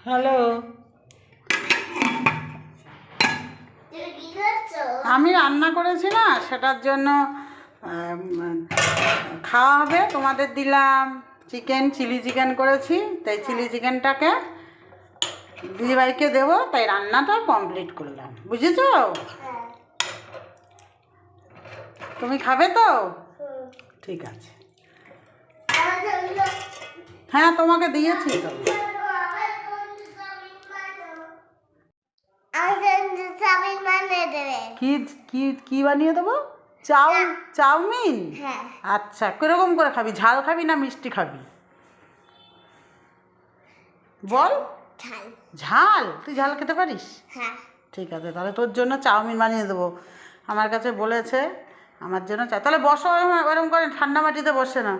Hello, আমি রান্না করেছি না, সেটার জন্য খাওয়া হবে। তোমাদের দিলাম চিকেন, চিলি চিকেন করেছি, তাই চিলি চিকেনটাকে দিদিভাইকে দেবো, তাই রান্নাটা কমপ্লিট করলাম, বুঝেছো? তুমি খাবে তো? ঠিক আছে। হ্যাঁ, তোমাকে দিয়েছি তো। কি কি কি বানিয়ে দেবো? চাউমিন? আচ্ছা, কিরকম করে খাবি? ঝাল খাবি না মিষ্টি খাবি? বল। ঝাল? তুই ঝাল খেতে পারিস? ঠিক আছে, তাহলে তোর জন্য চাউমিন বানিয়ে দেবো। আমার কাছে বলেছে আমার জন্য তাহলে বসো, ওরকম করে ঠান্ডা মাটিতে বসে না।